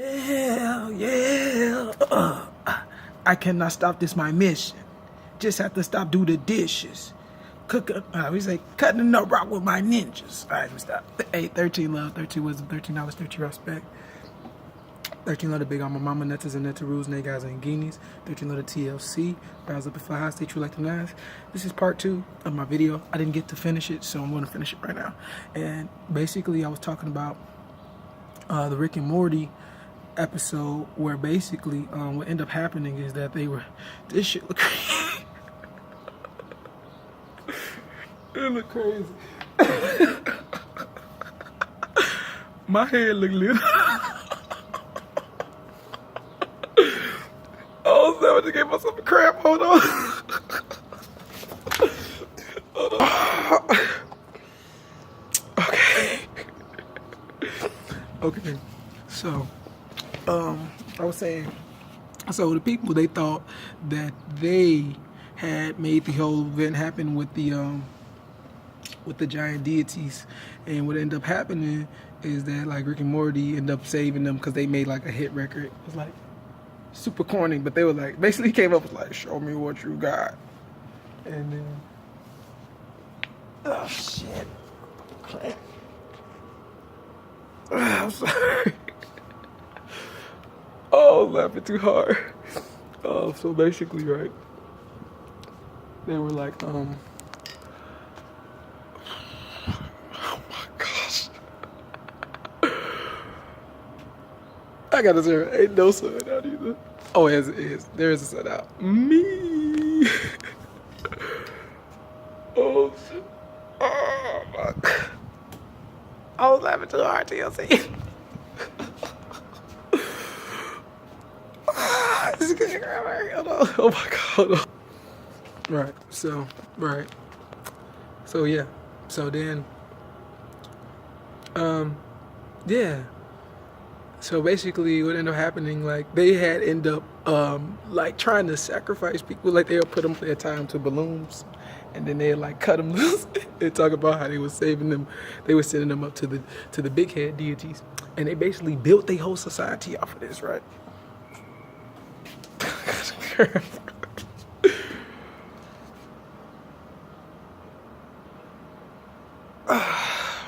Yeah. I cannot stop this, my mission. Just have to stop, do the dishes. Cook, we say, cutting the nut rock with my ninjas. All right, we stop. Hey, 13 love, 13 wisdom, $13, 13 respect. 13 love the big armor mama, netters and netter rules, guys and guineas. 13 love the TLC, rise up and fly high, stay true like the knives. This is part 2 of my video. I didn't get to finish it, so I'm going to finish it right now. And basically, I was talking about the Rick and Morty episode where basically what ended up happening is that they were, this shit look crazy. It look crazy. My head look little. Oh, so I just gave myself a cramp. Hold on. Hold on. Okay. Okay. So, I was saying, so the people, they thought that they had made the whole event happen with the giant deities, and what ended up happening is that like Rick and Morty ended up saving them because they made like a hit record. It was like super corny, but they were like basically came up with like, show me what you got, and then oh shit, I'm sorry. Oh, laughing too hard. So basically, right, they were like, oh my gosh. I gotta say, ain't no sun out either. Oh, yes, it is. There is a sun out. Me. Oh, shit. Oh, my God. I was laughing too hard, TLC. This is getting hold on. Oh my God, hold on. Right, so, yeah. So then, yeah. So basically what ended up happening, like they had end up like trying to sacrifice people, like they'll put them their time to balloons and then they'd like cut them loose and talk about how they were saving them. They were sending them up to the big head deities, and they basically built their whole society off of this, right?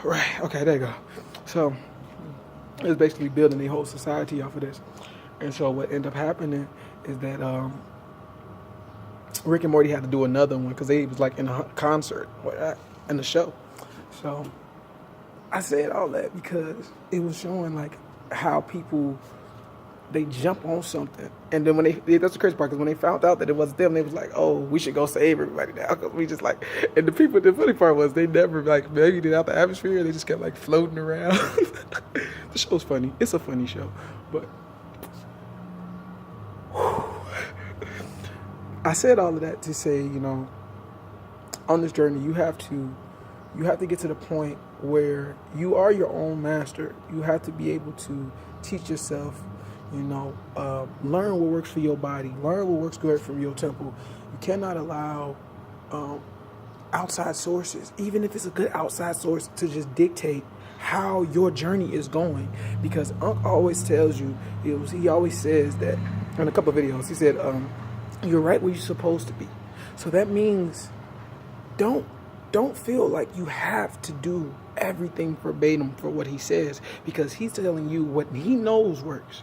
Right, okay, there you go. So it's basically building the whole society off of this. And so what ended up happening is that Rick and Morty had to do another one because they was like in a concert in the show. So I said all that because it was showing like how people, they jump on something, and then when that's the crazy part, because when they found out that it wasn't them, they was like, oh, we should go save everybody now, because we just like, and the funny part was they never like made it out the atmosphere, they just kept like floating around. The show's funny, it's a funny show, but I said all of that to say, you know, on this journey, you have to get to the point where you are your own master. You have to be able to teach yourself, you know, learn what works for your body, learn what works good for your temple. You cannot allow outside sources, even if it's a good outside source, to just dictate how your journey is going. Because Unc always tells you, he always says that in a couple of videos, he said, you're right where you're supposed to be. So that means don't feel like you have to do everything verbatim for what he says, because he's telling you what he knows works.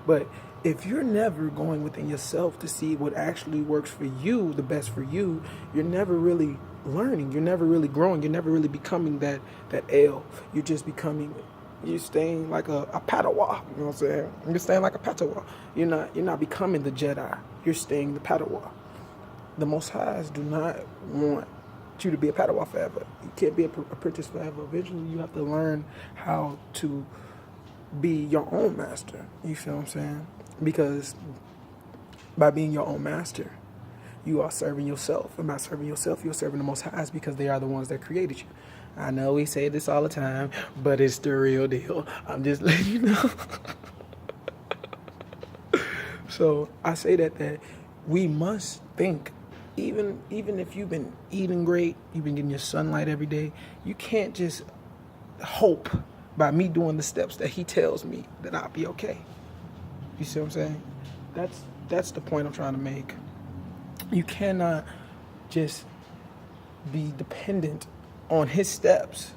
But if you're never going within yourself to see what actually works for you, the best for you, you're never really learning. You're never really growing. You're never really becoming that elf. You're just becoming, you're staying like a Padawan. You know what I'm saying? You're staying like a Padawan. You're not becoming the Jedi. You're staying the Padawan. The Most Highs do not want you to be a Padawan forever. You can't be an apprentice forever. Eventually, you have to learn how to be your own master. You feel what I'm saying? Because by being your own master, you are serving yourself. And by serving yourself, you're serving the Most Highs, because they are the ones that created you. I know we say this all the time, but it's the real deal. I'm just letting you know. So I say that we must think, even if you've been eating great, you've been getting your sunlight every day, you can't just hope by me doing the steps that he tells me that I'll be okay. You see what I'm saying? That's the point I'm trying to make. You cannot just be dependent on his steps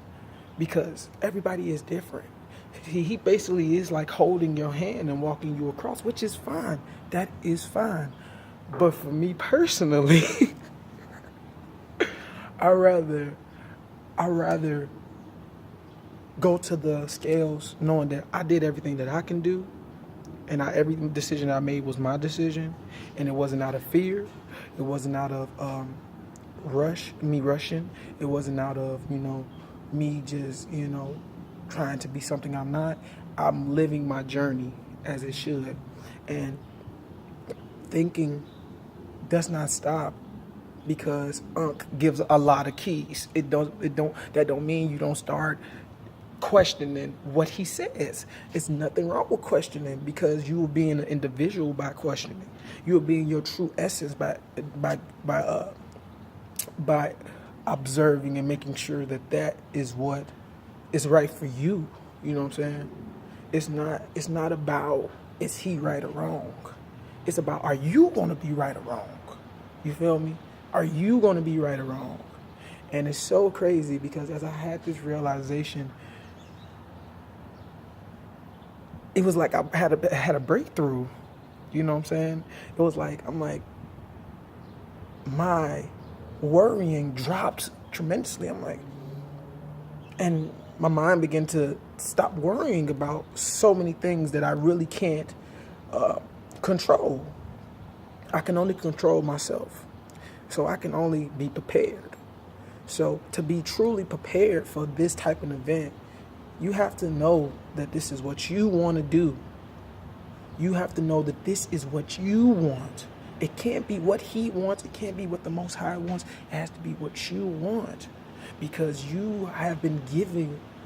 because everybody is different. He basically is like holding your hand and walking you across, which is fine. That is fine. But for me personally, I rather go to the scales knowing that I did everything that I can do, and every decision I made was my decision, and it wasn't out of fear, it wasn't out of rushing, it wasn't out of me just trying to be something I'm not. I'm living my journey as it should, and thinking does not stop because Unc gives a lot of keys. That don't mean you don't start questioning what he says. It's nothing wrong with questioning because you will be an individual by questioning. You will be in your true essence by observing and making sure that is what is right for you. You know what I'm saying? It's not about is he right or wrong. It's about are you going to be right or wrong? You feel me? Are you going to be right or wrong? And it's so crazy because as I had this realization, it was like I had a breakthrough. You know what I'm saying? It was like my worrying dropped tremendously. And my mind began to stop worrying about so many things that I really can't control. I can only control myself. So I can only be prepared. So to be truly prepared for this type of event, you have to know that this is what you want to do. You have to know that this is what you want. It can't be what he wants. It can't be what the Most High wants. It has to be what you want. Because you have been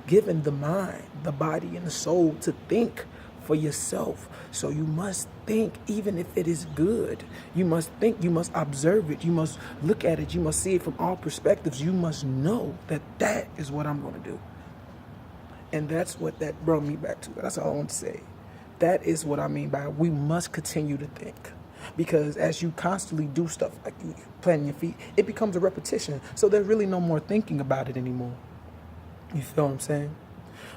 given the mind, the body, and the soul to think for yourself. So you must think even if it is good. You must think, you must observe it, you must look at it, you must see it from all perspectives. You must know that is what I'm going to do. And that's what that brought me back to. That's all I want to say. That is what I mean by we must continue to think. Because as you constantly do stuff like you planting your feet, it becomes a repetition. So there's really no more thinking about it anymore. You feel what I'm saying?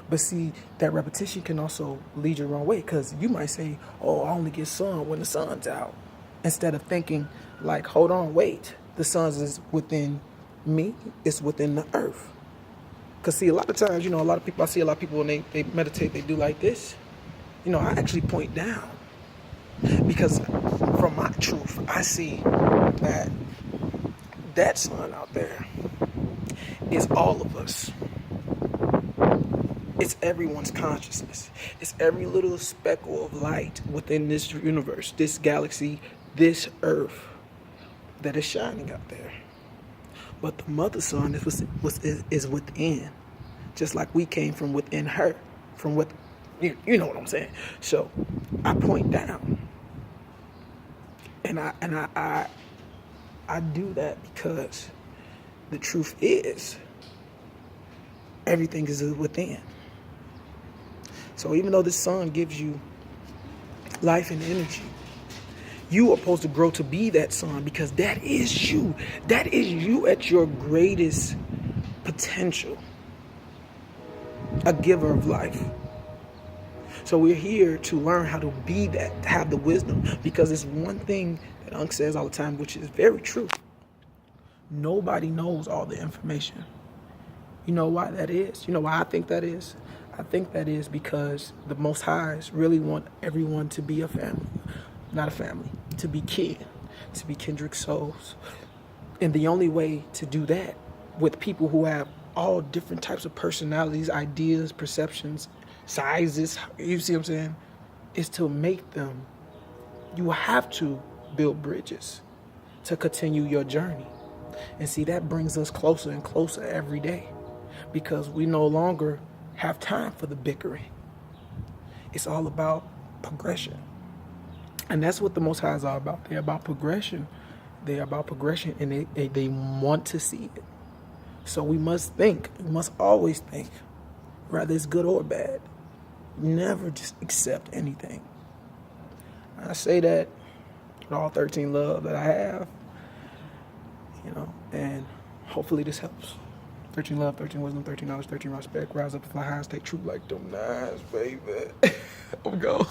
But see, that repetition can also lead you the wrong way because you might say, oh, I only get sun when the sun's out. Instead of thinking like, hold on, wait. The sun is within me. It's within the earth. Because see, a lot of times, I see a lot of people when they meditate, they do like this. I actually point down. Because from my truth, I see that sun out there is all of us. It's everyone's consciousness. It's every little speckle of light within this universe, this galaxy, this earth that is shining out there. But the mother sun is within, just like we came from within her, from what you know what I'm saying. So I point down, and I do that because the truth is everything is within. So even though the sun gives you life and energy, you are supposed to grow to be that sun because that is you. That is you at your greatest potential. A giver of life. So we're here to learn how to be that, to have the wisdom. Because it's one thing that Unc says all the time, which is very true. Nobody knows all the information. You know why that is? You know why I think that is? I think that is because the Most Highs really want everyone to be a family. Not a family, to be kin, to be kindred souls. And the only way to do that with people who have all different types of personalities, ideas, perceptions, sizes, you see what I'm saying, is to make them, you have to build bridges to continue your journey. And see, that brings us closer and closer every day because we no longer have time for the bickering. It's all about progression. And that's what the Most Highs are about. They're about progression. They're about progression, and they want to see it. So we must think. We must always think, whether it's good or bad. Never just accept anything. I say that with all 13 love that I have, you know, and hopefully this helps. 13 love, 13 wisdom, 13 knowledge, 13 respect. Rise up to fly high, stay true like them nines, baby. I'm go.